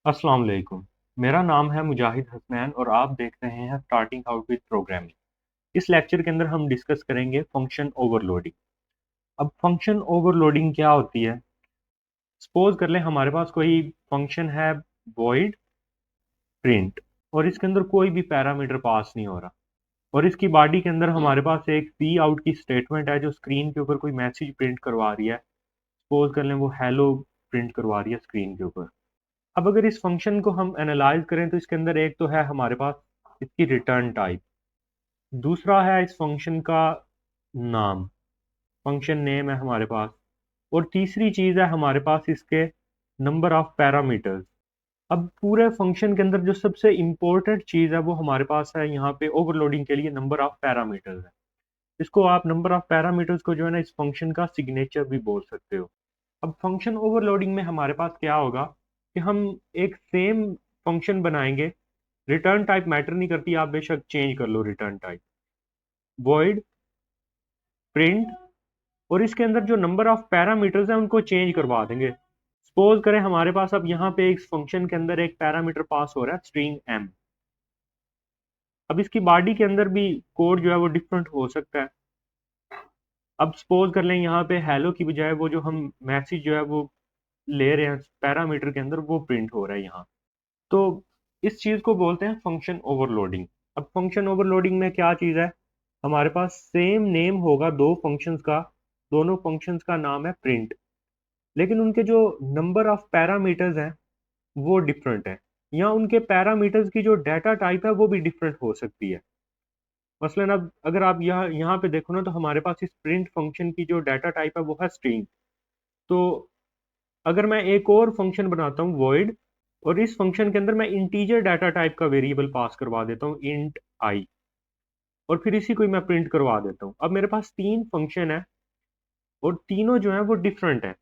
अस्सलाम वालेकुम। मेरा नाम है मुजाहिद हसनैन और आप देख रहे हैं स्टार्टिंग आउट विद प्रोग्रामिंग। इस लेक्चर के अंदर हम डिस्कस करेंगे फंक्शन ओवरलोडिंग। अब फंक्शन ओवरलोडिंग क्या होती है? सपोज कर लें हमारे पास कोई फंक्शन है void प्रिंट, और इसके अंदर कोई भी पैरामीटर पास नहीं हो रहा, और इसकी बॉडी के अंदर हमारे पास एक सी आउट की स्टेटमेंट है जो स्क्रीन के ऊपर कोई मैसेज प्रिंट करवा रही है। सपोज कर लें वो हेलो प्रिंट करवा रही है स्क्रीन के ऊपर। अब अगर इस फंक्शन को हम एनालाइज करें तो इसके अंदर एक तो है हमारे पास इसकी रिटर्न टाइप, दूसरा है इस फंक्शन का नाम, फंक्शन नेम है हमारे पास, और तीसरी चीज है हमारे पास इसके नंबर ऑफ पैरामीटर्स। अब पूरे फंक्शन के अंदर जो सबसे इंपॉर्टेंट चीज है वो हमारे पास है यहाँ पे ओवरलोडिंग के लिए नंबर ऑफ पैरामीटर्स है। इसको आप नंबर ऑफ पैरामीटर्स को जो है ना इस फंक्शन का सिग्नेचर भी बोल सकते हो। अब फंक्शन ओवरलोडिंग में हमारे पास क्या होगा कि हम एक सेम फंक्शन बनाएंगे। रिटर्न टाइप मैटर नहीं करती, आप बेशक चेंज कर लो रिटर्न टाइप, वॉइड प्रिंट, और इसके अंदर जो नंबर ऑफ पैरामीटर्स हैं उनको चेंज करवा देंगे। सपोज करें हमारे पास अब यहाँ पे एक फंक्शन के अंदर एक पैरामीटर पास हो रहा है स्ट्रिंग एम। अब इसकी बॉडी के अंदर भी कोड जो है वो डिफरेंट हो सकता है। अब सपोज कर लें यहाँ पे हेलो की बजाय वो जो हम मैसेज जो है वो ले रहे हैं पैरामीटर के अंदर वो प्रिंट हो रहा है यहाँ। तो इस चीज को बोलते हैं फंक्शन ओवरलोडिंग। अब फंक्शन ओवरलोडिंग में क्या चीज है, हमारे पास सेम नेम होगा दो फंक्शंस का, दोनों फंक्शंस का नाम है प्रिंट, लेकिन उनके जो नंबर ऑफ पैरामीटर्स हैं वो डिफरेंट है, या उनके पैरामीटर्स की जो डाटा टाइप है वो भी डिफरेंट हो सकती है। मसलन अब अगर आप यहाँ यहाँ पे देखो ना तो हमारे पास इस प्रिंट फंक्शन की जो डाटा टाइप है वो है स्ट्रिंग। तो अगर मैं एक और फंक्शन बनाता हूँ void, और इस फंक्शन के अंदर मैं इंटीजर डाटा टाइप का वेरिएबल पास करवा देता हूँ इंट आई, और फिर इसी को ही मैं प्रिंट करवा देता हूँ। अब मेरे पास तीन फंक्शन है और तीनों जो है वो डिफरेंट है।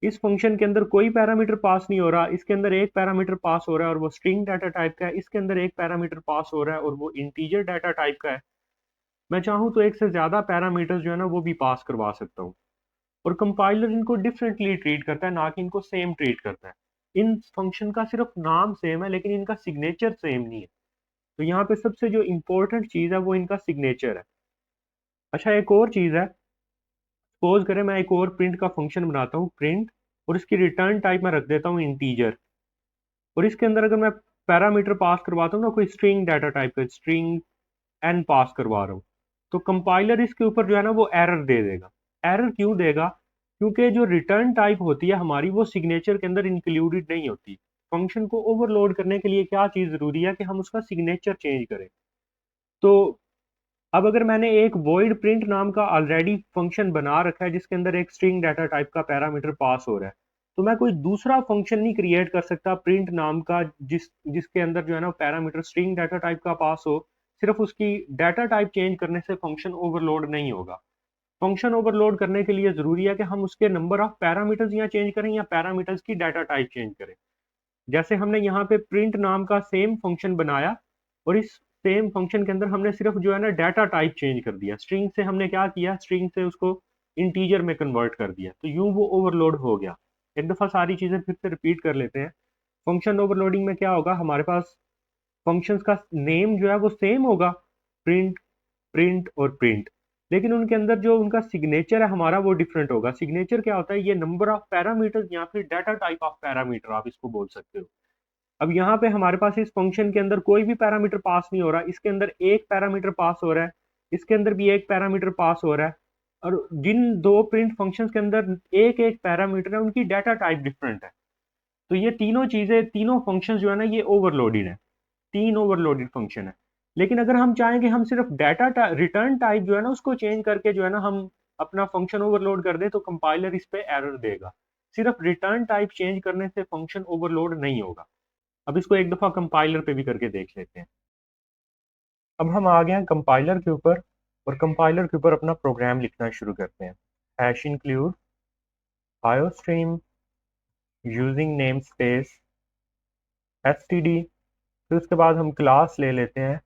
इस फंक्शन के अंदर कोई पैरामीटर पास नहीं हो रहा, इसके अंदर एक पैरामीटर पास हो रहा है और वो स्ट्रिंग डाटा टाइप का है, इसके अंदर एक पैरामीटर पास हो रहा है और वो इंटीजर डाटा टाइप का है। मैं चाहूँ तो एक से ज्यादा पैरामीटर्स जो है ना वो भी पास करवा सकता हूँ, और कंपाइलर इनको डिफरेंटली ट्रीट करता है, ना कि इनको सेम ट्रीट करता है। इन फंक्शन का सिर्फ नाम सेम है लेकिन इनका सिग्नेचर सेम नहीं है। तो यहाँ पे सबसे जो इंपॉर्टेंट चीज है वो इनका सिग्नेचर है। अच्छा, एक और चीज है, सपोज करें मैं एक और प्रिंट का फंक्शन बनाता हूँ प्रिंट, और इसकी रिटर्न टाइप मैं रख देता हूँ इंटीजर, और इसके अंदर अगर मैं पैरामीटर पास करवाता हूँ ना कोई स्ट्रिंग डाटा टाइप का, स्ट्रिंग एन पास करवा रहा हूँ, तो कंपाइलर इसके ऊपर जो है ना वो एरर दे देगा। एरर क्यों देगा? क्योंकि जो रिटर्न टाइप होती है हमारी वो सिग्नेचर के अंदर इंक्लूडेड नहीं होती। फंक्शन को ओवरलोड करने के लिए क्या चीज जरूरी है कि हम उसका सिग्नेचर चेंज करें। तो अब अगर मैंने एक void print नाम का ऑलरेडी फंक्शन बना रखा है जिसके अंदर एक स्ट्रिंग डाटा टाइप का पैरामीटर पास हो रहा है, तो मैं कोई दूसरा फंक्शन नहीं क्रिएट कर सकता प्रिंट नाम का जिसके अंदर जो है ना पैरामीटर स्ट्रिंग डाटा टाइप का पास हो। सिर्फ उसकी डाटा टाइप चेंज करने से फंक्शन ओवरलोड नहीं होगा। फंक्शन ओवरलोड करने के लिए जरूरी है कि हम उसके नंबर ऑफ पैरामीटर्स या चेंज करें या पैरामीटर्स की डाटा टाइप चेंज करें। जैसे हमने यहाँ पे प्रिंट नाम का सेम फंक्शन बनाया, और इस सेम फंक्शन के अंदर हमने सिर्फ जो है ना डाटा टाइप चेंज कर दिया, स्ट्रिंग से हमने क्या किया, स्ट्रिंग से उसको इंटीजर में कन्वर्ट कर दिया, तो यूं वो ओवरलोड हो गया। एक दफा सारी चीजें फिर से रिपीट कर लेते हैं। फंक्शन ओवरलोडिंग में क्या होगा, हमारे पास फंक्शंस का नेम जो है वो सेम होगा, प्रिंट, प्रिंट और प्रिंट, लेकिन उनके अंदर जो उनका सिग्नेचर है हमारा वो डिफरेंट होगा। सिग्नेचर क्या होता है, ये नंबर ऑफ पैरामीटर्स या फिर डाटा टाइप ऑफ पैरामीटर आप इसको बोल सकते हो। अब यहाँ पे हमारे पास इस फंक्शन के अंदर कोई भी पैरामीटर पास नहीं हो रहा, इसके अंदर एक पैरामीटर पास हो रहा है, इसके अंदर भी एक पैरामीटर पास हो रहा है, और जिन दो प्रिंट फंक्शंस के अंदर एक एक पैरामीटर है उनकी डाटा टाइप डिफरेंट है। तो ये तीनों चीजें, तीनों फंक्शंस जो है ना ये ओवरलोडेड है, तीन ओवरलोडेड फंक्शन है। लेकिन अगर हम चाहें कि हम सिर्फ डाटा रिटर्न टाइप जो है ना उसको चेंज करके जो है ना हम अपना फंक्शन ओवरलोड कर दे, तो कंपाइलर इस पे एरर देगा। सिर्फ रिटर्न टाइप चेंज करने से फंक्शन ओवरलोड नहीं होगा। अब इसको एक दफा कंपाइलर पे भी करके देख लेते हैं। अब हम आ गए हैं कंपाइलर के ऊपर, और कंपाइलर के ऊपर अपना प्रोग्राम लिखना शुरू करते हैं। Hash include iostream using name space STD, फिर उसके बाद हम क्लास ले लेते हैं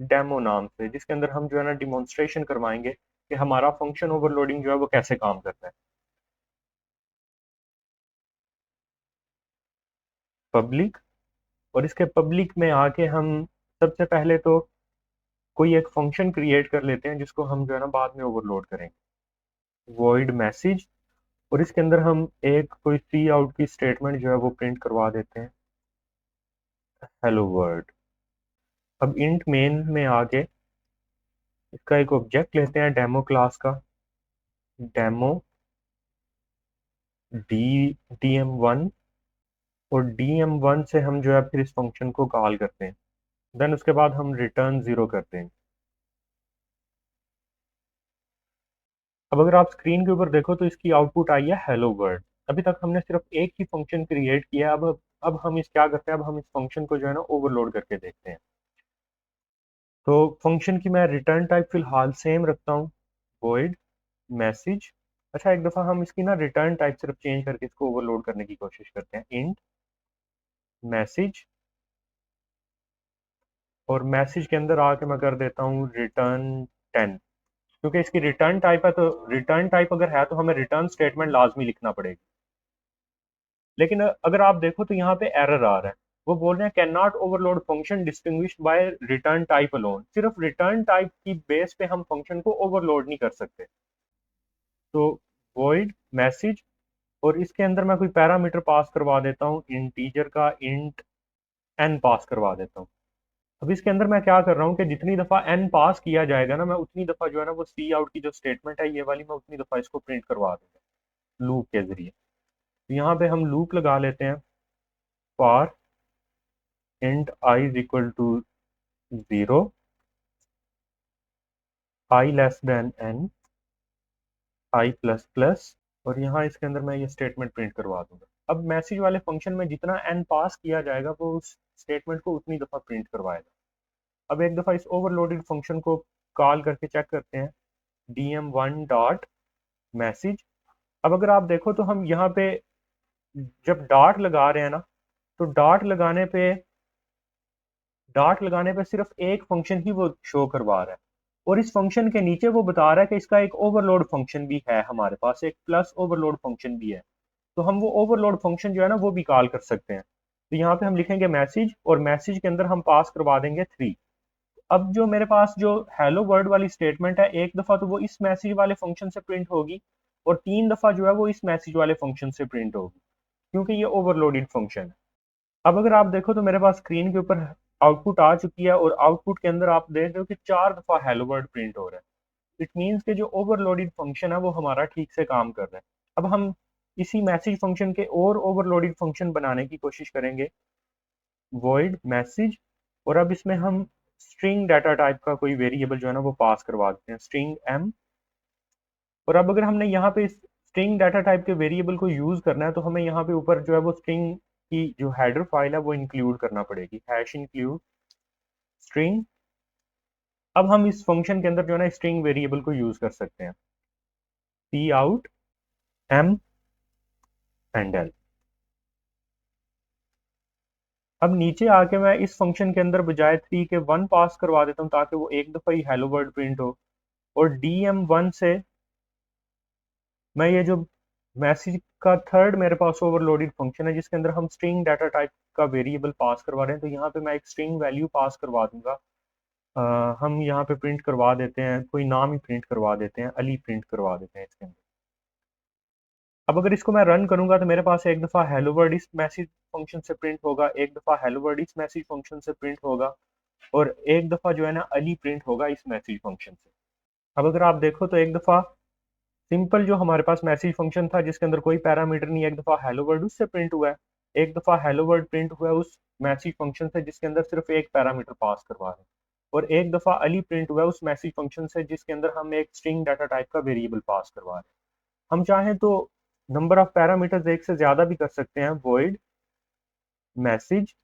डेमो नाम से, जिसके अंदर हम जो है ना डिमॉन्स्ट्रेशन करवाएंगे कि हमारा फंक्शन ओवरलोडिंग जो है वो कैसे काम करता है। पब्लिक और इसके पब्लिक में आके हम सबसे पहले तो कोई एक फंक्शन क्रिएट कर लेते हैं जिसको हम जो है ना बाद में ओवरलोड करेंगे, वॉइड मैसेज। और इसके अंदर हम एक कोई सी आउट की स्टेटमेंट जो है वो प्रिंट करवा देते हैं, हेलो वर्ल्ड। अब इंट मेन में आके इसका एक ऑब्जेक्ट लेते हैं डेमो क्लास का, डेमो DM1। और DM1 से हम जो है फिर इस फंक्शन को कॉल करते हैं, देन उसके बाद हम रिटर्न 0 करते हैं। अब अगर आप स्क्रीन के ऊपर देखो तो इसकी आउटपुट आई है हेलो वर्ल्ड। अभी तक हमने सिर्फ एक ही फंक्शन क्रिएट किया है। अब हम इस क्या करते हैं, अब हम इस फंक्शन को जो है ना ओवरलोड करके देखते हैं। तो फंक्शन की मैं रिटर्न टाइप फिलहाल सेम रखता हूँ, वॉइड मैसेज। अच्छा, एक दफ़ा हम इसकी ना रिटर्न टाइप सिर्फ चेंज करके इसको ओवरलोड करने की कोशिश करते हैं, इंट मैसेज। और मैसेज के अंदर आके मैं कर देता हूँ रिटर्न 10, क्योंकि इसकी रिटर्न टाइप है। तो रिटर्न टाइप अगर है तो हमें रिटर्न स्टेटमेंट लाजमी लिखना पड़ेगी। लेकिन अगर आप देखो तो यहाँ पे एरर आ रहा है। वो बोल रहे हैं can not overload function distinguished by return type alone. सिर्फ रिटर्न टाइप की बेस पे हम फंक्शन को ओवरलोड नहीं कर सकते। तो वॉइड मैसेज, और इसके अंदर मैं कोई पैरामीटर पास करवा देता हूँ, इंटीजर का इंट एन पास करवा देता हूँ। अब इसके अंदर मैं क्या कर रहा हूँ कि जितनी दफ़ा एन पास किया जाएगा ना, मैं उतनी दफ़ा जो है ना वो सी आउट की जो स्टेटमेंट है ये वाली, मैं उतनी दफ़ा इसको प्रिंट करवा दूंगा लूप के जरिए। तो यहाँ पे हम लूप लगा लेते हैं, for int i is equal to 0, i less than n, i plus plus. और यहाँ इसके अंदर मैं ये स्टेटमेंट प्रिंट करवा दूंगा। अब मैसेज वाले फंक्शन में जितना एन पास किया जाएगा वो उस स्टेटमेंट को उतनी दफ़ा प्रिंट करवाएगा। अब एक दफ़ा इस ओवरलोडेड फंक्शन को कॉल करके चेक करते हैं, DM1 डॉट मैसेज। अब अगर आप देखो तो हम यहाँ पे जब डॉट लगा रहे हैं ना, तो डॉट लगाने पे सिर्फ एक फंक्शन ही वो शो करवा रहा है। और इस फंक्शन के नीचे वो बता रहा है कि इसका एक ओवरलोड फंक्शन भी है, हमारे पास एक प्लस ओवरलोड फंक्शन भी है। तो हम वो ओवरलोड फंक्शन जो है ना वो भी कॉल कर सकते हैं। तो यहाँ पे हम लिखेंगे मैसेज, और मैसेज के अंदर हम पास करवा देंगे 3। अब जो मेरे पास जो हेलो वर्ड वाली स्टेटमेंट है, एक दफा तो वो इस मैसेज वाले फंक्शन से प्रिंट होगी, और 3 दफा जो है वो इस मैसेज वाले फंक्शन से प्रिंट होगी, क्योंकि ये ओवरलोडेड फंक्शन है। अब अगर आप देखो तो मेरे पास स्क्रीन के ऊपर आउटपुट आ चुकी है, और आउटपुट के अंदर आप देख रहे हो कि 4 दफा हेलो वर्ड प्रिंट हो रहा है। इट मीन्स कि जो ओवरलोडेड फंक्शन है वो हमारा ठीक से काम कर रहा है। अब हम इसी मैसेज फंक्शन के और ओवरलोडेड फंक्शन बनाने की कोशिश करेंगे, वॉइड मैसेज। और अब इसमें हम स्ट्रिंग डाटा टाइप का कोई वेरिएबल जो है ना वो पास करवा देते हैं, स्ट्रिंग एम। और अब अगर हमने यहाँ पे इस स्ट्रिंग डाटा टाइप के वेरिएबल को यूज करना है, तो हमें यहाँ पे ऊपर जो है वो स्ट्रिंग की जो हेडर फाइल है वो इंक्लूड करना पड़ेगी, हैश इंक्लूड स्ट्रिंग। अब हम इस फंक्शन के अंदर जो है ना स्ट्रिंग वेरिएबल को यूज कर सकते हैं, सी आउट एम एंड एल। अब नीचे आके मैं इस फंक्शन के अंदर बजाय 3 के 1 पास करवा देता हूँ, ताकि वो एक दफा ही हेलो वर्ड प्रिंट हो। और DM1 से मैं ये जो मैसेज का थर्ड मेरे पास ओवरलोडेड फंक्शन है, जिसके अंदर हम स्ट्रिंग डाटा टाइप का वेरिएबल पास करवा रहे हैं, तो यहाँ पे मैं एक स्ट्रिंग वैल्यू पास करवा दूंगा। हम यहाँ पे प्रिंट करवा देते हैं, कोई नाम ही प्रिंट करवा देते हैं, अली प्रिंट करवा देते हैं इसके अंदर। अब अगर इसको मैं रन करूंगा तो मेरे पास एक दफ़ा हेलो वर्ड इस मैसेज फंक्शन से प्रिंट होगा, एक दफ़ा हेलो वर्ड इस मैसेज फंक्शन से प्रिंट होगा, और एक दफ़ा जो है ना अली प्रिंट होगा इस मैसेज फंक्शन से। अब अगर आप देखो तो एक दफ़ा सिंपल जो हमारे पास मैसेज फंक्शन था जिसके अंदर कोई पैरामीटर नहीं, एक दफ़ा हेलो वर्ड उससे प्रिंट हुआ है। एक दफ़ा हेलो वर्ड प्रिंट हुआ है उस मैसेज फंक्शन से जिसके अंदर सिर्फ एक पैरामीटर पास करवा रहे हैं। और एक दफ़ा अली प्रिंट हुआ है उस मैसेज फंक्शन से जिसके अंदर हम एक स्ट्रिंग डाटा टाइप का वेरिएबल पास करवा रहे हैं। हम चाहें तो नंबर ऑफ पैरामीटर्स एक से ज़्यादा भी कर सकते हैं, वॉइड मैसेज।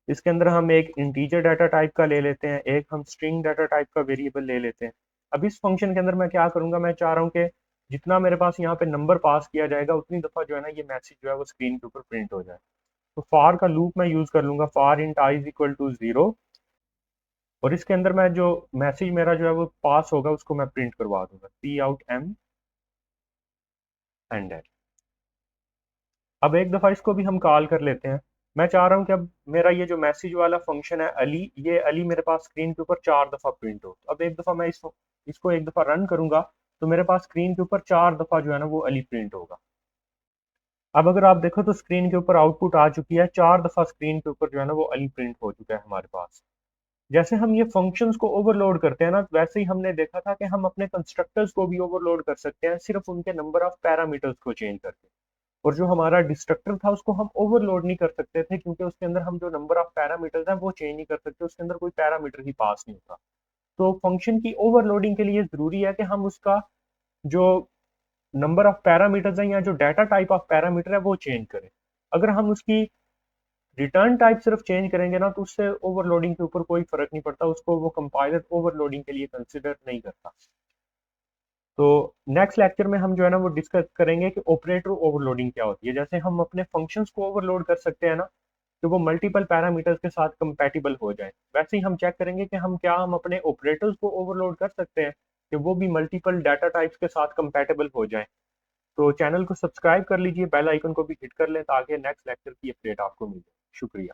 इसके अंदर हम एक इंटीजर डाटा टाइप का ले लेते हैं, एक हम स्ट्रिंग डाटा टाइप का वेरिएबल ले लेते हैं। अब इस फंक्शन के अंदर मैं क्या करूंगा, मैं चाह रहा हूँ कि जितना मेरे पास यहाँ पे नंबर पास किया जाएगा उतनी दफ़ा जो है ना ये मैसेज जो है वो स्क्रीन के ऊपर प्रिंट हो जाए। तो फॉर का लूप मैं यूज़ कर लूंगा, for int i is equal to 0। और इसके अंदर मैं जो मैसेज मेरा जो है वो पास होगा उसको मैं प्रिंट करवा दूंगा, सी आउट एम एंड एल। अब एक दफ़ा इसको भी हम कॉल कर लेते हैं, मैं चाह रहा हूँ कि अब मेरा ये जो मैसेज वाला फंक्शन है अली, ये अली मेरे पास स्क्रीन के ऊपर 4 दफा प्रिंट हो। तो अब एक दफा मैं इसको एक दफा रन करूंगा तो मेरे पास स्क्रीन के ऊपर 4 दफा जो है ना वो अली प्रिंट होगा। अब अगर आप देखो तो स्क्रीन के ऊपर आउटपुट आ चुकी है, 4 दफा स्क्रीन के ऊपर जो है ना वो अली प्रिंट हो चुका है हमारे पास। जैसे हम ये फंक्शंस को ओवरलोड करते हैं ना, वैसे ही हमने देखा था कि हम अपने कंस्ट्रक्टर्स को भी ओवरलोड कर सकते हैं सिर्फ उनके नंबर ऑफ पैरामीटर्स को चेंज करके। और जो हमारा डिस्ट्रक्टर था उसको हम ओवरलोड नहीं कर सकते थे, क्योंकि उसके अंदर हम जो नंबर ऑफ पैरामीटर्स हैं वो चेंज नहीं कर सकते, उसके अंदर कोई पैरामीटर ही पास नहीं होता। तो फंक्शन की ओवरलोडिंग के लिए जरूरी है कि हम उसका जो नंबर ऑफ पैरामीटर्स है या जो डाटा टाइप ऑफ पैरामीटर है वो चेंज करें। अगर हम उसकी रिटर्न टाइप सिर्फ चेंज करेंगे ना तो उससे ओवरलोडिंग के ऊपर कोई फर्क नहीं पड़ता, उसको वो कंपाइलर ओवरलोडिंग के लिए कंसिडर नहीं करता। तो नेक्स्ट लेक्चर में हम जो है ना वो डिस्कस करेंगे कि ऑपरेटर ओवरलोडिंग क्या होती है। जैसे हम अपने फंक्शंस को ओवरलोड कर सकते हैं ना कि वो मल्टीपल पैरामीटर्स के साथ कंपैटिबल हो जाए, वैसे ही हम चेक करेंगे कि हम अपने ऑपरेटर्स को ओवरलोड कर सकते हैं कि वो भी मल्टीपल डाटा टाइप्स के साथ कंपैटिबल हो जाए। तो चैनल को सब्सक्राइब कर लीजिए, बेल आइकन को भी हिट कर लें ताकि नेक्स्ट लेक्चर की अपडेट आपको मिल जाए। शुक्रिया।